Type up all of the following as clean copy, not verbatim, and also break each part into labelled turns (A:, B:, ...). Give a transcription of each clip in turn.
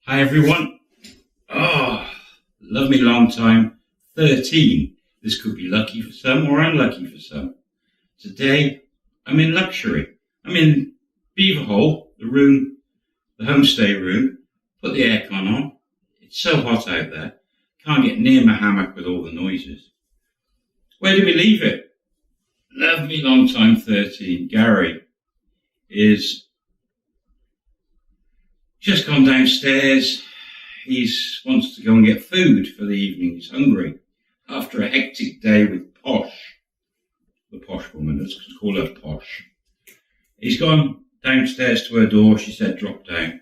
A: Hi everyone. Love me long time, 13. This could be lucky for some or unlucky for some. Today, I'm in luxury. I'm in Beaver Hole, the homestay room. Put the aircon on. It's so hot out there. Can't get near my hammock with all the noises. Where do we leave it? Love me long time, 13. Gary is just gone downstairs. He wants to go and get food for the evening. He's hungry after a hectic day with Posh, the posh woman. Let's call her Posh. He's gone downstairs to her door. She said, drop down.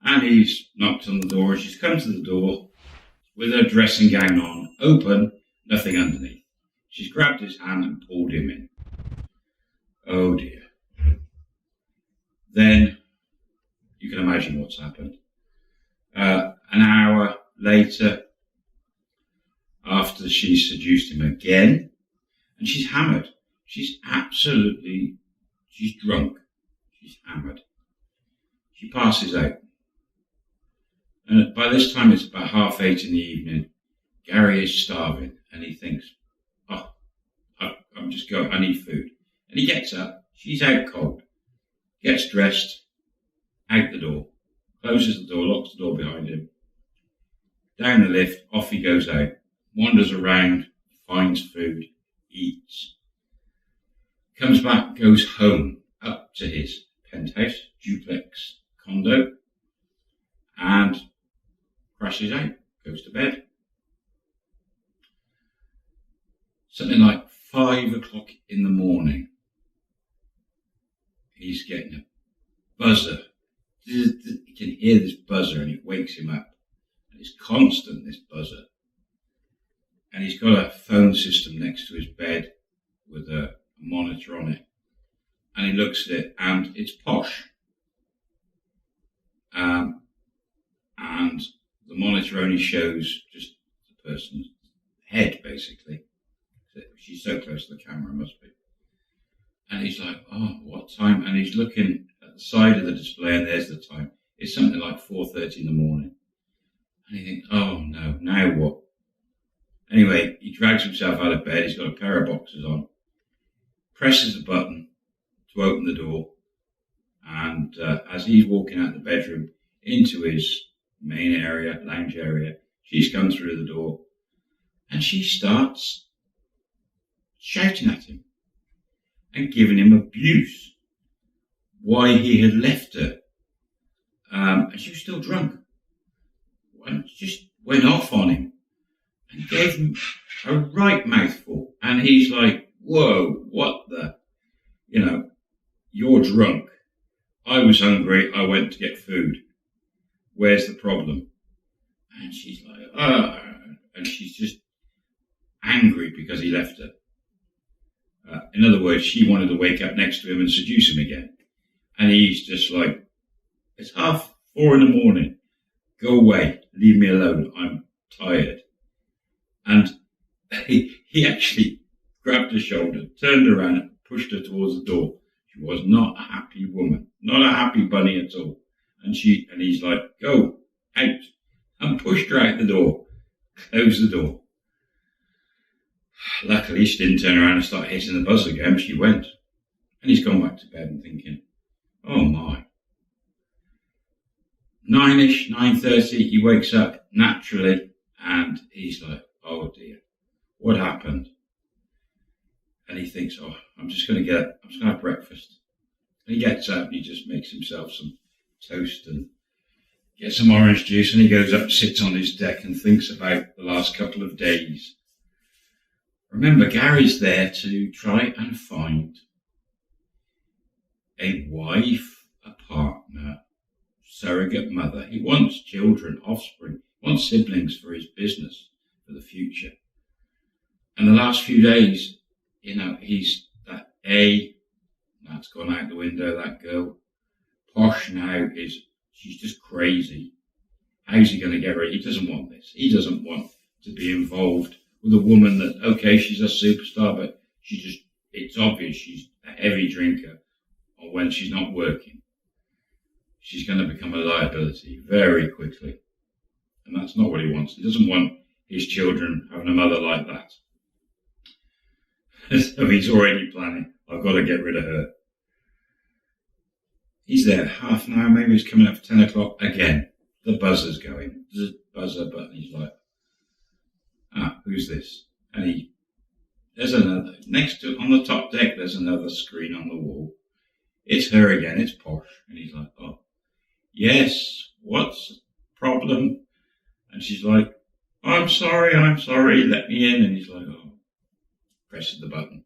A: And he's knocked on the door. And she's come to the door with her dressing gown on, open, nothing underneath. She's grabbed his hand and pulled him in. Oh dear. Then you can imagine what's happened. An hour later, after she seduced him again, and she's hammered. She's drunk. She's hammered. She passes out. And by this time, it's about 8:30 in the evening. Gary is starving, and he thinks, I need food. And he gets up. She's out cold. Gets dressed, out the door. Closes the door, locks the door behind him. Down the lift, off he goes out. Wanders around, finds food, eats. Comes back, goes home, up to his penthouse, duplex condo, and crashes out, goes to bed. Something like 5 o'clock in the morning, he's getting a buzzer. He can hear this buzzer and it wakes him up. And it's constant, this buzzer. And he's got a phone system next to his bed with a monitor on it. And he looks at it and it's Posh. And the monitor only shows just the person's head, basically. She's so close to the camera, must be. And he's like, what time? And he's looking at the side of the display, and there's the time. It's something like 4:30 in the morning. And he thinks, oh no, now what? Anyway, he drags himself out of bed. He's got a pair of boxers on, presses a button to open the door. And as he's walking out the bedroom into his main area, lounge area, she's come through the door and she starts shouting at him and giving him abuse. Why he had left her. And she was still drunk. And just went off on him and gave him a right mouthful. And he's like, whoa, what the? You're drunk. I was hungry. I went to get food. Where's the problem? And she's like, and she's just angry because he left her. In other words, she wanted to wake up next to him and seduce him again. And he's just like, it's 4:30 in the morning. Go away. Leave me alone. I'm tired. And he actually grabbed her shoulder, turned around and pushed her towards the door. She was not a happy woman. Not a happy bunny at all. And he's like, go out. And pushed her out the door. Closed the door. Luckily, she didn't turn around and start hitting the buzzer again. She went. And he's gone back to bed and thinking, oh my. 9-ish, 9:30, he wakes up naturally and he's like, oh dear, what happened? And he thinks, I'm just going to have breakfast. And he gets up and he just makes himself some toast and gets some orange juice, and he goes up, sits on his deck and thinks about the last couple of days. Remember, Gary's there to try and find a wife, a partner, surrogate mother. He wants children, offspring, he wants siblings for his business, for the future. And the last few days, he's that's gone out the window, that girl. Posh now she's just crazy. How's he going to get rid? He doesn't want this. He doesn't want to be involved with a woman that, okay, she's a superstar, but it's obvious she's a heavy drinker or when she's not working. she's going to become a liability very quickly. And that's not what he wants. He doesn't want his children having a mother like that. So he's already planning, I've got to get rid of her. He's there half an hour, maybe he's coming up for 10 o'clock. Again, the buzzer's going. There's a buzzer button. He's like, who's this? And there's another, next to, on the top deck, there's another screen on the wall. It's her again, it's Posh. And he's like, oh, yes, what's the problem? And she's like, I'm sorry, let me in. And he's like, oh, presses the button,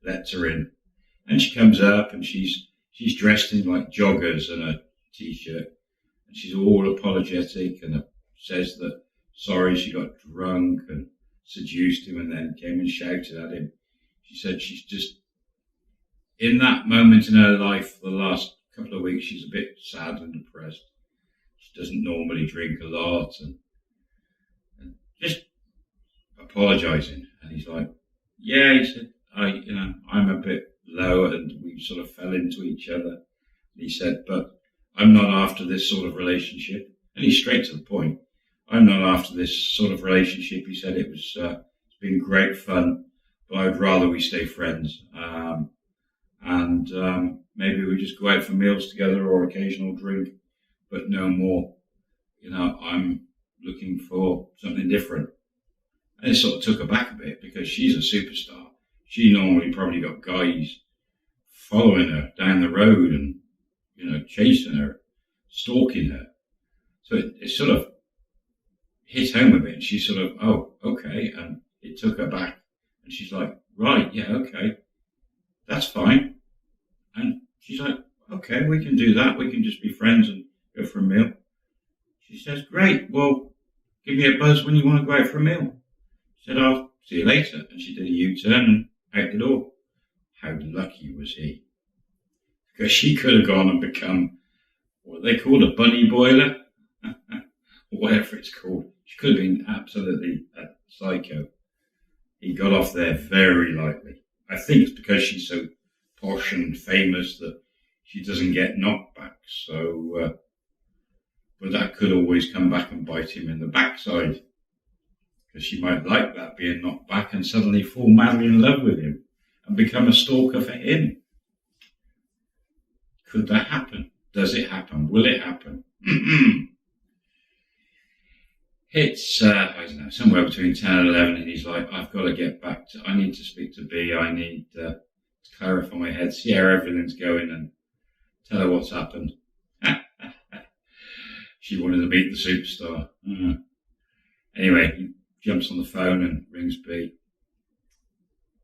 A: lets her in. And she comes up and she's dressed in like joggers and a t-shirt. And she's all apologetic and says that, sorry, she got drunk and seduced him and then came and shouted at him. She said she's just, in that moment in her life, the last couple of weeks, she's a bit sad and depressed. She doesn't normally drink a lot and just apologising. And he's like, yeah, he said, I'm a bit low and we sort of fell into each other. And he said, but I'm not after this sort of relationship. And he's straight to the point. I'm not after this sort of relationship. He said it's been great fun, but I'd rather we stay friends. And maybe we just go out for meals together or occasional drink, but no more. I'm looking for something different. And it sort of took her back a bit because she's a superstar. She normally probably got guys following her down the road and, chasing her, stalking her. So it sort of hit home a bit. And she sort of, oh, okay. And it took her back. And she's like, right, yeah, okay. That's fine. And she's like, okay, we can do that. We can just be friends and go for a meal. She says, great. Well, give me a buzz when you want to go out for a meal. She said, I'll see you later. And she did a U-turn and out the door. How lucky was he? Because she could have gone and become what they call a bunny boiler, or whatever it's called. She could have been absolutely a psycho. He got off there very lightly. I think it's because she's so posh and famous that she doesn't get knockbacks. So, but that could always come back and bite him in the backside. Because she might like that, being knocked back, and suddenly fall madly in love with him and become a stalker for him. Could that happen? Does it happen? Will it happen? It's, I don't know, somewhere between 10 and 11, and he's like, I've got to get back to, I need to speak to B, I need to clarify my head, see how everything's going, and tell her what's happened. She wanted to meet the superstar. Anyway, he jumps on the phone and rings B.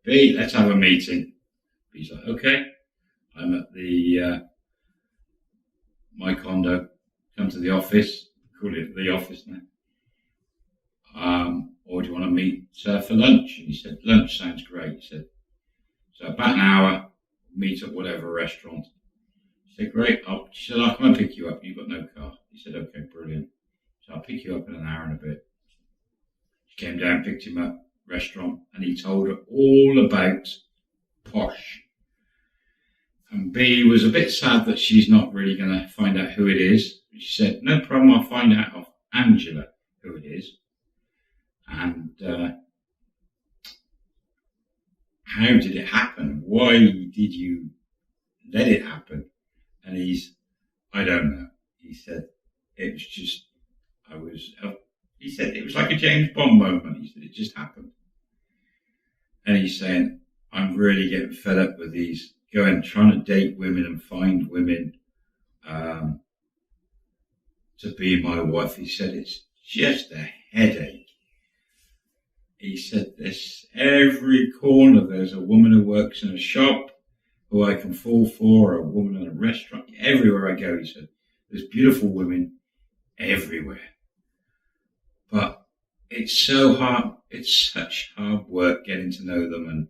A: B, let's have a meeting. B's like, okay. I'm at my condo. Come to the office. Call it the office now. Or do you want to meet for lunch? And he said, lunch sounds great. He said, so about an hour, meet at whatever restaurant. He said, great. She said, I'll come and pick you up. You've got no car. He said, okay, brilliant. So I'll pick you up in an hour and a bit. She came down, picked him up, restaurant, and he told her all about Posh. And B was a bit sad that she's not really going to find out who it is. She said, no problem, I'll find out of Angela who it is. And how did it happen? Why did you let it happen? And I don't know. He said, it was just, he said, it was like a James Bond moment. He said, it just happened. And he's saying, I'm really getting fed up with these, trying to date women and find women to be my wife. He said, it's just a headache. He said, every corner there's a woman who works in a shop who I can fall for, or a woman in a restaurant. Everywhere I go, he said, there's beautiful women everywhere. But it's so hard, it's such hard work getting to know them and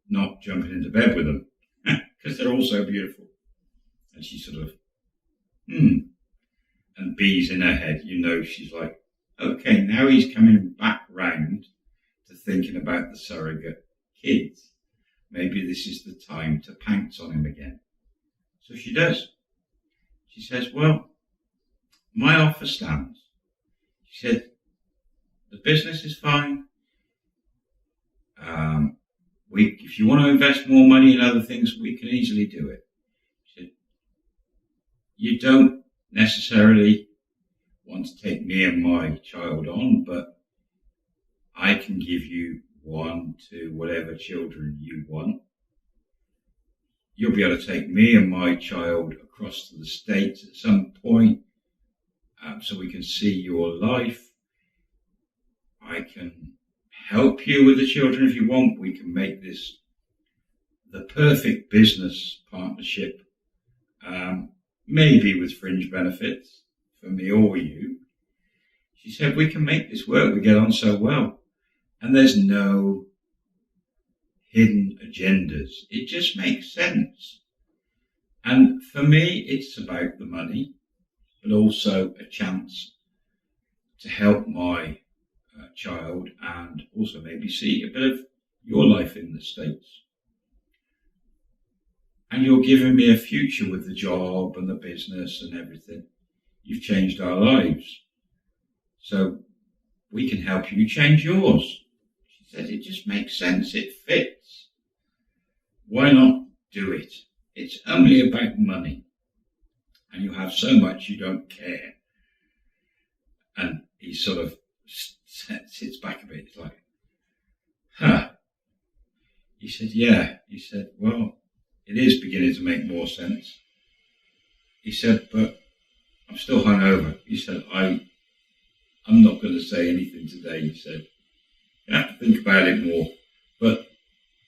A: not jumping into bed with them because they're all so beautiful. And she sort of, and B's in her head, she's like, okay, now he's coming back round to thinking about the surrogate kids. Maybe this is the time to pounce on him again. So she does. She says, well, my offer stands. She said, the business is fine. If you want to invest more money in other things, we can easily do it. She said, you don't necessarily want to take me and my child on, but I can give you 1 to whatever children you want. You'll be able to take me and my child across to the States at some point, so we can see your life. I can help you with the children if you want. We can make this the perfect business partnership, maybe with fringe benefits for me or you. She said, we can make this work. We get on so well. And there's no hidden agendas. It just makes sense. And for me, it's about the money, but also a chance to help my child and also maybe see a bit of your life in the States. And you're giving me a future with the job and the business and everything. You've changed our lives. So we can help you change yours. She said, it just makes sense. It fits. Why not do it? It's only about money. And you have so much you don't care. And he sort of sits back a bit. He's like, huh. He said, yeah. He said, well, it is beginning to make more sense. He said, but I'm still hungover. He said, I'm not going to say anything today. He said, you have to think about it more. But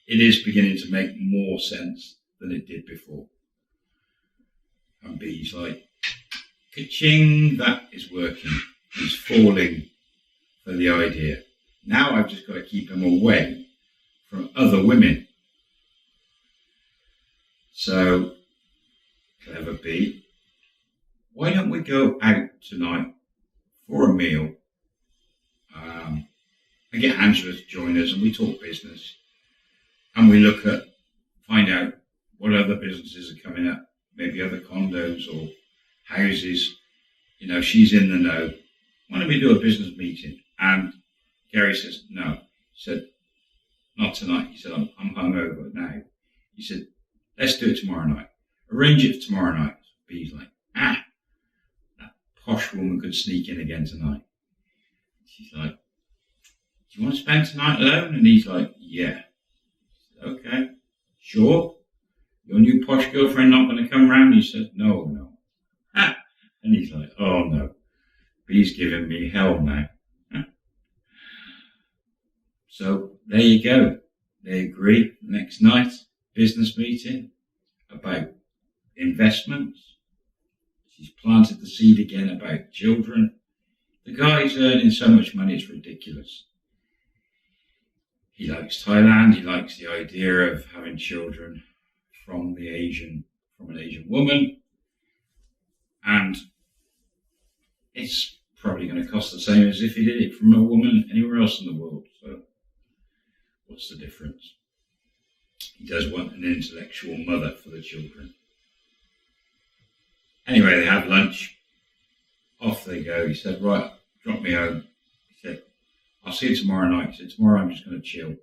A: it is beginning to make more sense than it did before. And B's like, ka-ching, that is working. He's falling for the idea. Now I've just got to keep him away from other women. So, clever B, why don't we go out tonight for a meal and get Angela to join us, and we talk business and we find out what other businesses are coming up, maybe other condos or houses. You know, she's in the know. Why don't we do a business meeting? And Gary says, no. He said, not tonight. He said, I'm hungover now. He said, let's do it tomorrow night. Arrange it for tomorrow night. B's like, that posh woman could sneak in again tonight. She's like, do you want to spend tonight alone? And he's like, yeah. Said, okay, sure. Your new posh girlfriend not going to come round? He said, no. And he's like, oh no. B's giving me hell now. So there you go. They agree. Next night, business meeting about investments. She's planted the seed again about children. The guy's earning so much money, it's ridiculous. He likes Thailand. He likes the idea of having children from an Asian woman. And it's probably going to cost the same as if he did it from a woman anywhere else in the world. So what's the difference? He does want an intellectual mother for the children. Anyway, they have lunch. Off they go. He said, right, drop me home. He said, I'll see you tomorrow night. He said, tomorrow I'm just going to chill. I'm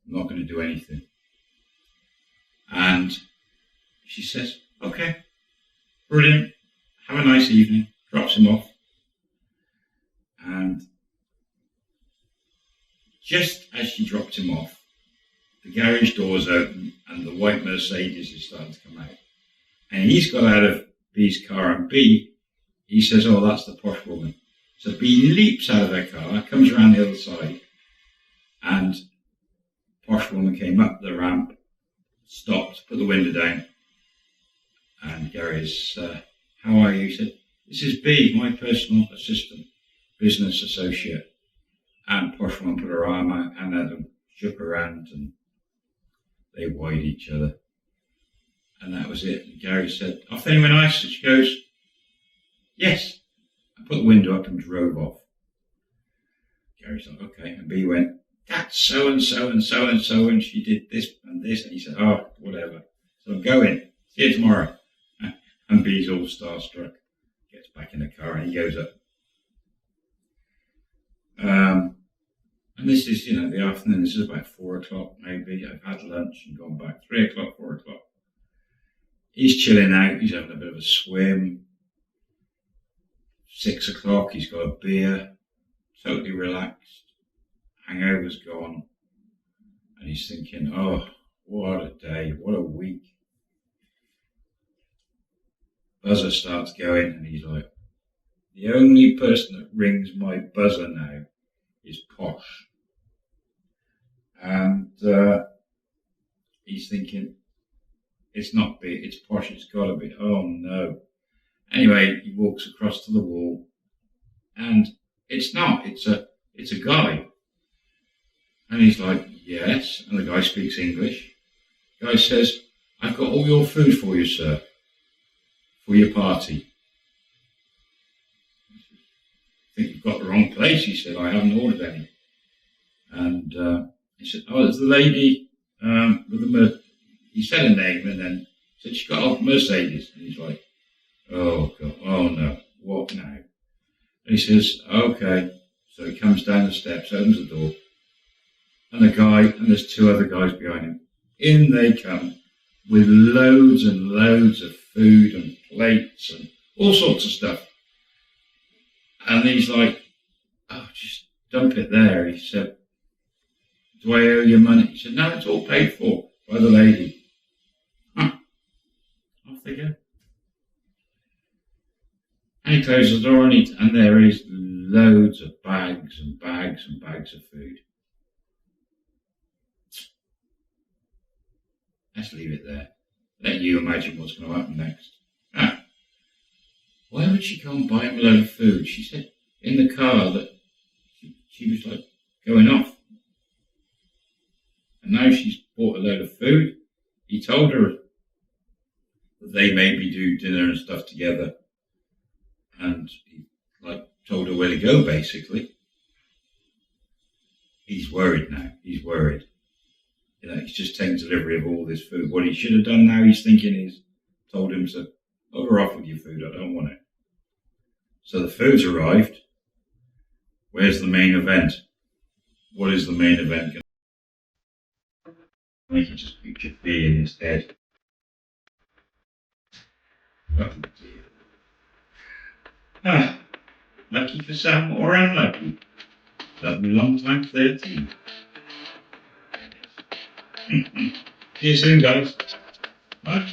A: not going to do anything. And she says, okay, brilliant. Have a nice evening. Drops him off. And just as she dropped him off, the garage doors open and the white Mercedes is starting to come out. And he's got out of B's car, and B, he says, oh, that's the posh woman. So B leaps out of their car, comes around the other side, and posh woman came up the ramp, stopped, put the window down, and Gary's, how are you? He said, this is B, my personal assistant, business associate. And posh woman put her arm out and Adam shook her hand, and they wide each other. And that was it. And Gary said, off anywhere nice? And she goes, yes. I put the window up and drove off. Gary's like, okay. And B went, that's so-and-so and so-and-so, and she did this and this. And he said, oh, whatever. So I'm going. See you tomorrow. And B's all starstruck. gets back in the car and he goes up. And this is, the afternoon. This is about 4 o'clock maybe. I've had lunch and gone back. 3 o'clock, 4 o'clock. He's chilling out. He's having a bit of a swim. 6 o'clock, he's got a beer. Totally relaxed. Hangover's gone. And he's thinking, oh, what a day. What a week. Buzzer starts going and he's like, the only person that rings my buzzer now is Posh. And he's thinking, it's not big, it's Posh, it's got to be. Oh no. Anyway, he walks across to the wall and it's not, it's a guy. And he's like, yes. And the guy speaks English. The guy says, I've got all your food for you, sir, for your party. I think you've got the wrong place, he said. I haven't ordered any. And he said, oh, it's the lady with the he said a name and then said, she got a Mercedes. And he's like, oh, God, oh, no, what now? And he says, okay. So he comes down the steps, opens the door, and there's 2 other guys behind him. In they come with loads and loads of food and plates and all sorts of stuff. And he's like, oh, just dump it there. He said, do I owe you money? He said, no, it's all paid for by the lady. Huh. Off they go. And he closes the door and there is loads of bags and bags and bags of food. Let's leave it there. Let you imagine what's going to happen next. Why would she go and buy him a load of food? She said in the car that she was like going off. And now she's bought a load of food. He told her that they maybe do dinner and stuff together. And he told her where to go basically. He's worried now. He's worried. He's just taken delivery of all this food. What he should have done now, he's thinking, is told him to bugger off with your food. I don't want it. So the food's arrived. Where's the main event? What is the main event? I can just picture fear in his head. Oh dear. Lucky for some or unlucky. That'll be a long time for their team. See you soon, guys. Bye.